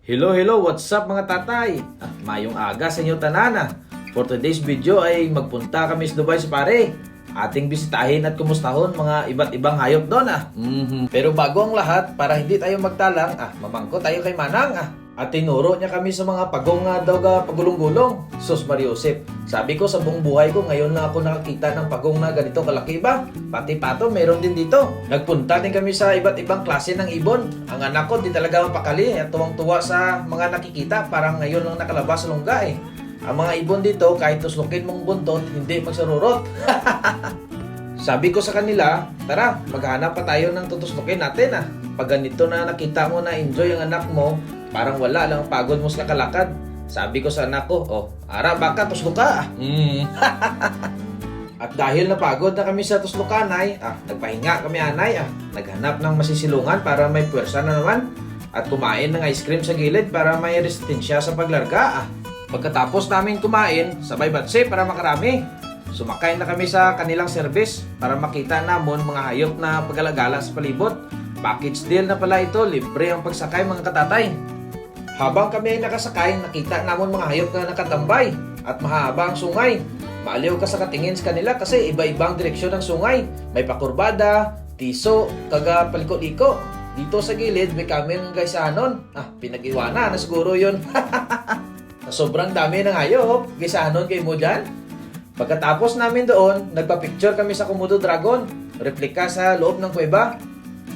Hello, hello, what's up mga tatay? Mayong aga sa inyo tanan. For today's video ay magpunta kami sa Dubai sa pare. Ating bisitahin at kumustahon mga iba't ibang hayop doon Pero bago ang lahat, para hindi tayo magtalang, mamangko tayo kay Manang At tinuro niya kami sa mga pagong daw pagulong-gulong. Sus Mariosep, sabi ko sa buong buhay ko, ngayon na ako nakakita ng pagong na ganito kalaki ba? Pati pato, meron din dito. Nagpunta din kami sa iba't ibang klase ng ibon. Ang anak ko di talaga mapakali at tuwang-tuwa sa mga nakikita. Parang ngayon lang nakalabas sa lungga Ang mga ibon dito, kahit tuslukin mong buntot, hindi magsarurot. Sabi ko sa kanila, tara, maghanap pa tayo ng tutuslukin natin Pag ganito na nakita mo na enjoy ang anak mo, parang wala lang pagod mo sa kalakad. Sabi ko sa anak ko, ara baka tuslok ka At dahil napagod na kami sa tuslukanay, nagpahinga kami anay Naghanap ng masisilungan para may puwersa na naman. At kumain ng ice cream sa gilid para may resistensya sa paglarga Pagkatapos namin kumain, sabay batse para makarami. Sumakay na kami sa kanilang service para makita namon mga hayop na pagalagala sa palibot. Package deal na pala ito, libre ang pagsakay mga katatay. Habang kami ay nakasakay, nakita namon mga hayop na nakatambay at mahaba ang sungay. Maaliw ka sa katingin sa kanila kasi iba-ibang direksyon ng sungay. May pakurbada, tiso, kaga paliko-liko. Dito sa gilid may kaming gaysanon. Pinag-iwana na siguro yun. Sobrang dami ng hayop, gaysanon kayo mo dyan. Pagkatapos namin doon, nagpa-picture kami sa Komodo Dragon, replika sa loob ng kuweba.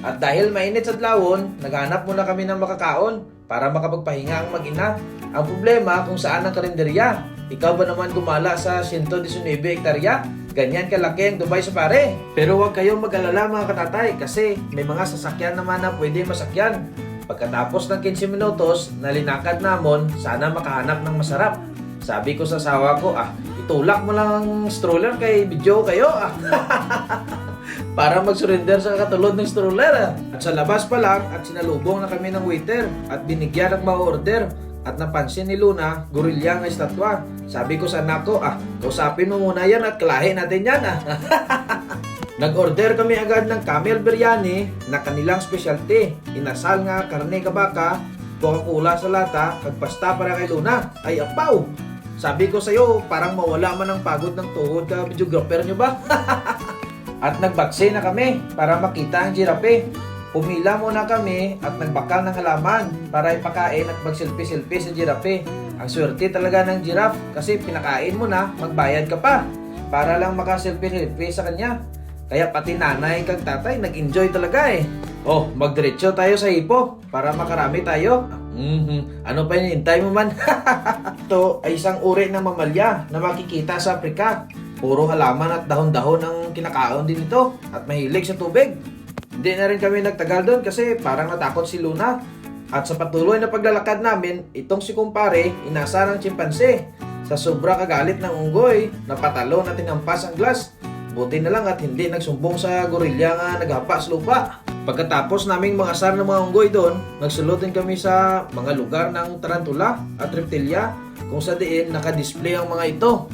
At dahil mainit sa dlawon, naghanap muna kami ng makakaon para makapagpahinga ang mag-ina. Ang problema kung saan ang karinderya. Ikaw ba naman gumala sa 119 hektarya? Ganyan kalaki ang Dubai sa pare. Pero huwag kayong mag-alala mga katatay kasi may mga sasakyan naman na pwede masakyan. Pagkatapos ng 15 minutos, nalinakad namon, sana makahanap ng masarap. Sabi ko sa asawa ko, itulak mo lang ang stroller kay video kayo para mag-surrender sa katulad ng stroller At sa labas pa lang at sinalubong na kami ng waiter at binigyan ng mga order. At napansin ni Luna, gorilla ang estatwa. Sabi ko sa anak ko, kausapin mo muna yan at kalahin natin yan Nag-order kami agad ng camel biryani na kanilang specialty. Inasal nga karne kabaka, Coca-Cola sa lata, kagpasta para kay Luna. Ay apaw! Sabi ko sa'yo, parang mawala man ang pagod ng tuhod ka videographer nyo ba? At nagbakse na kami para makita ang girafe. Pumila muna kami at nagbakal ng halaman para ipakain at mag-selfie-selfie sa girafe. Ang swerte talaga ng giraffe kasi pinakain mo na, magbayad ka pa para lang makaselfie-selfie sa kanya. Kaya pati nanay kag tatay nag-enjoy talaga magdiretso tayo sa hipo para makarami tayo. Ano pa hinihintay mo man? Ito ay isang uri ng mamalya na makikita sa Afrika. Puro halaman at dahon-dahon ang kinakaon din ito at mahilig sa tubig. Hindi na rin kami nagtagal doon kasi parang natakot si Luna. At sa patuloy na paglalakad namin, itong si kumpare inasa ng chimpanse. Sa sobra kagalit ng unggoy, napatalo na tinampas ang glass. Buti na lang at hindi nagsumbong sa gorilla nga naghapa sa lupa. Pagkatapos naming mangasar ng mga unggoy doon, nagsulod din kami sa mga lugar ng tarantula at reptilya kung sa diin nakadisplay ang mga ito.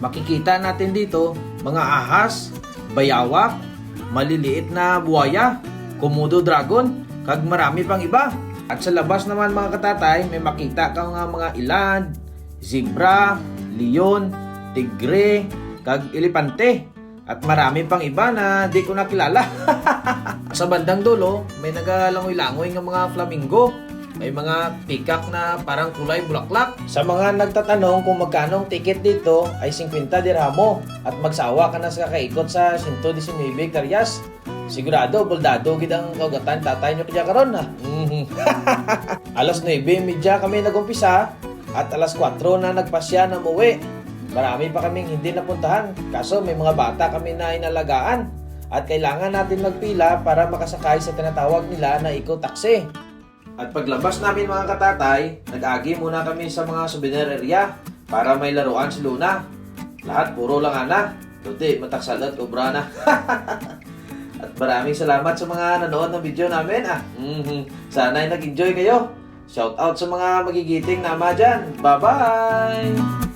Makikita natin dito mga ahas, bayawak, maliliit na buwaya, Komodo Dragon, kag marami pang iba. At sa labas naman mga katatay, may makita kang mga ilad, zebra, leon, tigre, kag elepante. At marami pang iba na di ko nakilala. Sa bandang dulo, may nagalangoy-langoy ng mga flamingo. May mga peacock na parang kulay bulaklak. Sa mga nagtatanong kung magkano ang ticket dito ay 50 dirhamo at magsawa ka na sa kaikot sa 119 hektaryas. Sigurado, boldado gid ang kaugatan tatay nyo kaya karon Alas 9:30 kami nagumpisa at alas 4 na nagpasya na umuwi. Marami pa kaming hindi napuntahan kaso may mga bata kami na inalagaan at kailangan natin magpila para makasakay sa tinatawag nila na eco-taxi. At paglabas namin mga katatay, nag-agi muna kami sa mga souvenir area para may laruan si Luna. Lahat puro lang Tuti, mataksalat, obra na. At maraming salamat sa mga nanood ng video namin Sana ay nag-enjoy kayo. Shout out sa mga magigiting nama dyan. Bye-bye!